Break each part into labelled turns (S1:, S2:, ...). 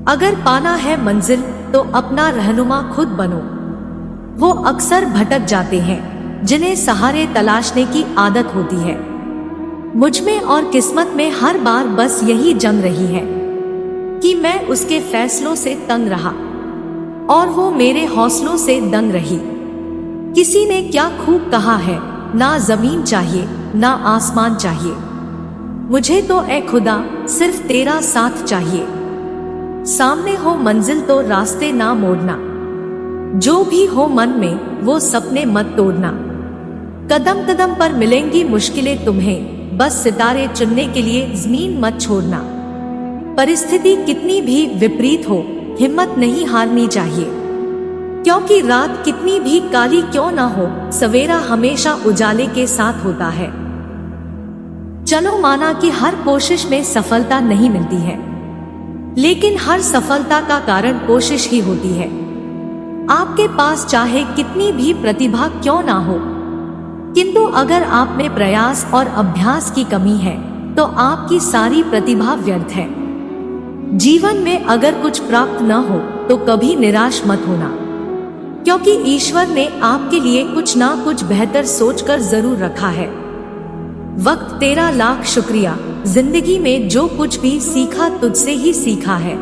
S1: अगर पाना है मंजिल तो अपना रहनुमा खुद बनो। वो अक्सर भटक जाते हैं जिन्हें सहारे तलाशने की आदत होती है। मुझमें और किस्मत में हर बार बस यही जंग रही है कि मैं उसके फैसलों से तंग रहा और वो मेरे हौसलों से दंग रही। किसी ने क्या खूब कहा है, ना जमीन चाहिए ना आसमान चाहिए, मुझे तो ए खुदा सिर्फ तेरा साथ चाहिए। सामने हो मंजिल तो रास्ते ना मोड़ना, जो भी हो मन में वो सपने मत तोड़ना। कदम कदम पर मिलेंगी मुश्किलें तुम्हें, बस सितारे चुनने के लिए जमीन मत छोड़ना। परिस्थिति कितनी भी विपरीत हो हिम्मत नहीं हारनी चाहिए, क्योंकि रात कितनी भी काली क्यों ना हो सवेरा हमेशा उजाले के साथ होता है। चलो माना कि हर कोशिश में सफलता नहीं मिलती है, लेकिन हर सफलता का कारण कोशिश ही होती है। आपके पास चाहे कितनी भी प्रतिभा क्यों ना हो, किंतु अगर आप में प्रयास और अभ्यास की कमी है तो आपकी सारी प्रतिभा व्यर्थ है। जीवन में अगर कुछ प्राप्त न हो तो कभी निराश मत होना, क्योंकि ईश्वर ने आपके लिए कुछ ना कुछ बेहतर सोचकर जरूर रखा है। वक्त तेरा लाख शुक्रिया, जिंदगी में जो कुछ भी सीखा तुझसे ही सीखा है।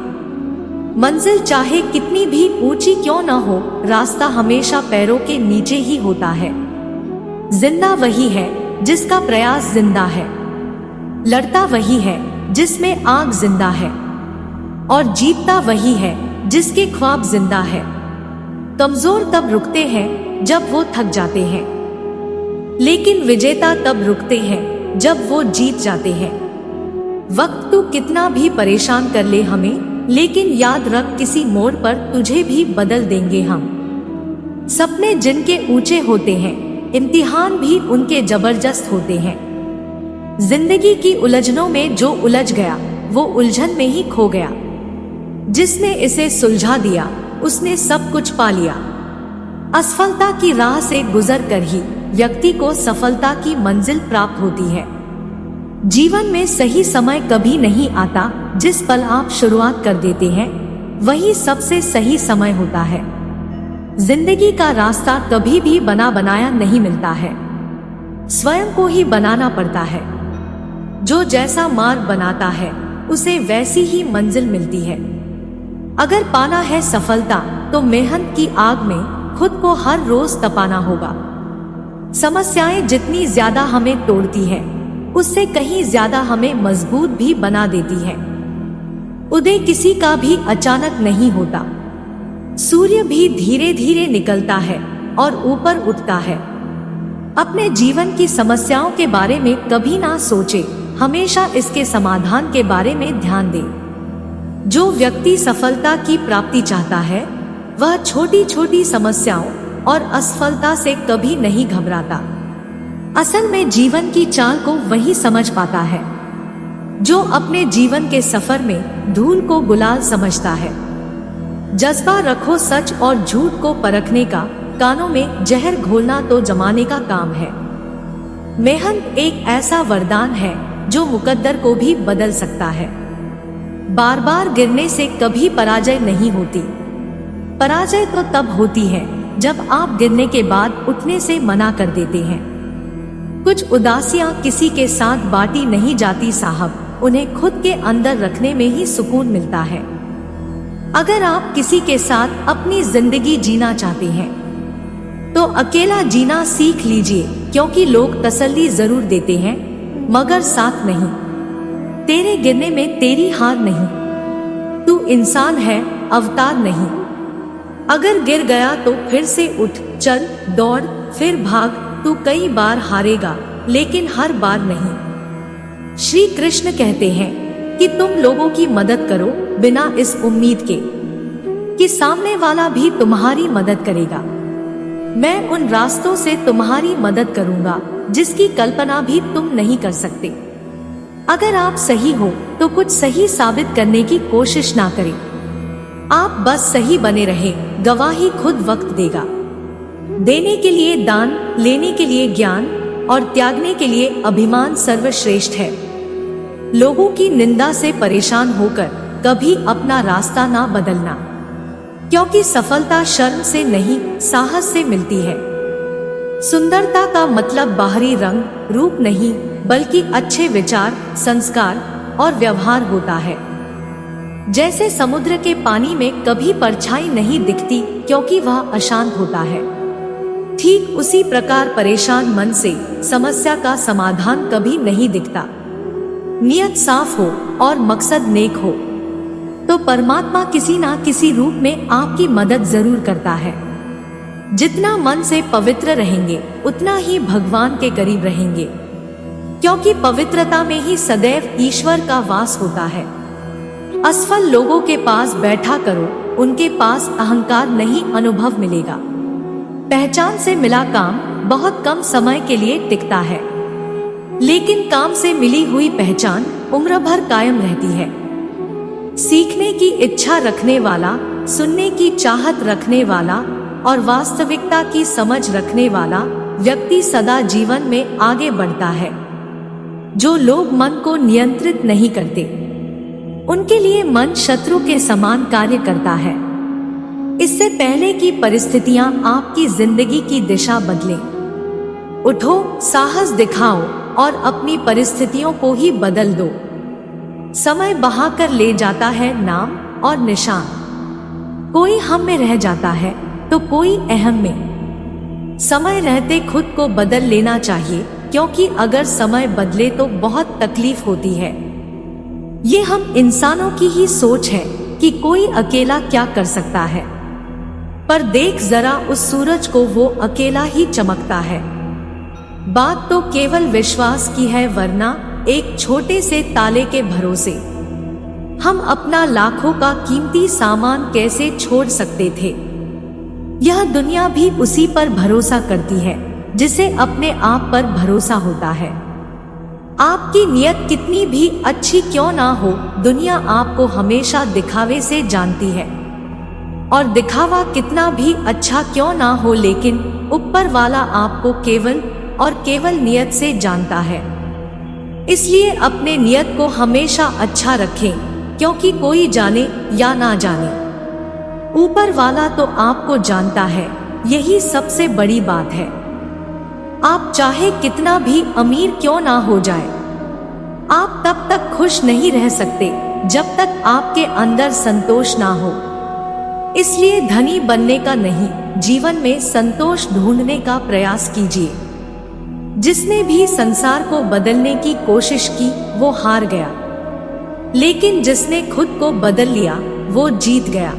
S1: मंजिल चाहे कितनी भी ऊंची क्यों न हो, रास्ता हमेशा पैरों के नीचे ही होता है। जिंदा वही है जिसका प्रयास जिंदा है, लड़ता वही है जिसमें आग जिंदा है, और जीतता वही है जिसके ख्वाब जिंदा है। कमजोर तब रुकते हैं जब वो थक जाते हैं, लेकिन विजेता तब रुकते हैं जब वो जीत जाते हैं। वक्त तो कितना भी परेशान कर ले हमें, लेकिन याद रख किसी मोड़ पर तुझे भी बदल देंगे हम। सपने जिनके ऊंचे होते हैं, इम्तिहान भी उनके जबरदस्त होते हैं। जिंदगी की उलझनों में जो उलझ गया वो उलझन में ही खो गया। जिसने इसे सुलझा दिया उसने सब कुछ पा लिया। असफलता की राह से गुजर कर ही व्यक्ति को सफलता की मंजिल प्राप्त होती है। जीवन में सही समय कभी नहीं आता, जिस पल आप शुरुआत कर देते हैं वही सबसे सही समय होता है। जिंदगी का रास्ता कभी भी बना बनाया नहीं मिलता है, स्वयं को ही बनाना पड़ता है। जो जैसा मार्ग बनाता है उसे वैसी ही मंजिल मिलती है। अगर पाना है सफलता तो मेहनत की आग में खुद को हर रोज तपाना होगा। समस्याएं जितनी ज्यादा हमें तोड़ती है, उससे कहीं ज्यादा हमें मजबूत भी बना देती है। उदय किसी का भी अचानक नहीं होता, सूर्य भी धीरे धीरे निकलता है और ऊपर उठता है। अपने जीवन की समस्याओं के बारे में कभी ना सोचे, हमेशा इसके समाधान के बारे में ध्यान दे। जो व्यक्ति सफलता की प्राप्ति चाहता है वह छोटी छोटी समस्याओं और असफलता से कभी नहीं घबराता। असल में जीवन की चाल को वही समझ पाता है जो अपने जीवन के सफर में धूल को गुलाल समझता है। जज्बा रखो सच और झूठ को परखने का, कानों में जहर घोलना तो जमाने का काम है। मेहनत एक ऐसा वरदान है जो मुकद्दर को भी बदल सकता है। बार बार गिरने से कभी पराजय नहीं होती। पराजय तो तब होती है जब आप गिरने के बाद उठने से मना कर देते हैं। कुछ उदासियां किसी के साथ बांटी नहीं जाती साहब, उन्हें खुद के अंदर रखने में ही सुकून मिलता है। अगर आप किसी के साथ अपनी जिंदगी जीना चाहते हैं तो अकेला जीना सीख लीजिए, क्योंकि लोग तसल्ली जरूर देते हैं मगर साथ नहीं। तेरे गिरने में तेरी हार नहीं, तू इंसान है अवतार नहीं। अगर गिर गया तो फिर से उठ, चल, दौड़, फिर भाग। तू कई बार हारेगा लेकिन हर बार नहीं। श्री कृष्ण कहते हैं कि तुम लोगों की मदद करो बिना इस उम्मीद के कि सामने वाला भी तुम्हारी मदद करेगा। मैं उन रास्तों से तुम्हारी मदद करूंगा जिसकी कल्पना भी तुम नहीं कर सकते। अगर आप सही हो तो कुछ सही साबित करने की कोशिश ना करें। आप बस सही बने रहे, गवाही खुद वक्त देगा। देने के लिए दान, लेने के लिए ज्ञान और त्यागने के लिए अभिमान सर्वश्रेष्ठ है। लोगों की निंदा से परेशान होकर कभी अपना रास्ता ना बदलना, क्योंकि सफलता शर्म से नहीं, साहस से मिलती है। सुंदरता का मतलब बाहरी रंग, रूप नहीं, बल्कि अच्छे विचार, संस्कार और व्यवहार होता है। जैसे समुद्र के पानी में कभी परछाई नहीं दिखती, क्योंकि वह अशांत होता है, ठीक उसी प्रकार परेशान मन से समस्या का समाधान कभी नहीं दिखता। नियत साफ हो और मकसद नेक हो तो परमात्मा किसी ना किसी रूप में आपकी मदद जरूर करता है। जितना मन से पवित्र रहेंगे उतना ही भगवान के करीब रहेंगे, क्योंकि पवित्रता में ही सदैव ईश्वर का वास होता है। असफल लोगों के पास बैठा करो, उनके पास अहंकार नहीं अनुभव मिलेगा। पहचान से मिला काम बहुत कम समय के लिए टिकता है, लेकिन काम से मिली हुई पहचान उम्र भर कायम रहती है। सीखने की इच्छा रखने वाला, सुनने की चाहत रखने वाला और वास्तविकता की समझ रखने वाला व्यक्ति सदा जीवन में आगे बढ़ता है। जो लोग मन को नियंत्रित नहीं करते, उनके लिए मन शत्रु के समान कार्य करता है। इससे पहले कि परिस्थितियां आपकी जिंदगी की दिशा बदलें, उठो, साहस दिखाओ और अपनी परिस्थितियों को ही बदल दो। समय बहाकर ले जाता है नाम और निशान, कोई हम में रह जाता है तो कोई अहम में। समय रहते खुद को बदल लेना चाहिए, क्योंकि अगर समय बदले तो बहुत तकलीफ होती है। ये हम इंसानों की ही सोच है कि कोई अकेला क्या कर सकता है, पर देख जरा उस सूरज को, वो अकेला ही चमकता है। बात तो केवल विश्वास की है, वरना एक छोटे से ताले के भरोसे हम अपना लाखों का कीमती सामान कैसे छोड़ सकते थे। यह दुनिया भी उसी पर भरोसा करती है जिसे अपने आप पर भरोसा होता है। आपकी नियत कितनी भी अच्छी क्यों ना हो, दुनिया आपको हमेशा दिखावे से जानती है, और दिखावा कितना भी अच्छा क्यों ना हो, लेकिन ऊपर वाला आपको केवल और केवल नियत से जानता है। इसलिए अपने नियत को हमेशा अच्छा रखें, क्योंकि कोई जाने या ना जाने, ऊपर वाला तो आपको जानता है। यही सबसे बड़ी बात है। आप चाहे कितना भी अमीर क्यों ना हो जाए, आप तब तक खुश नहीं रह सकते जब तक आपके अंदर संतोष ना हो। इसलिए धनी बनने का नहीं, जीवन में संतोष ढूंढने का प्रयास कीजिए। जिसने भी संसार को बदलने की कोशिश की वो हार गया, लेकिन जिसने खुद को बदल लिया वो जीत गया।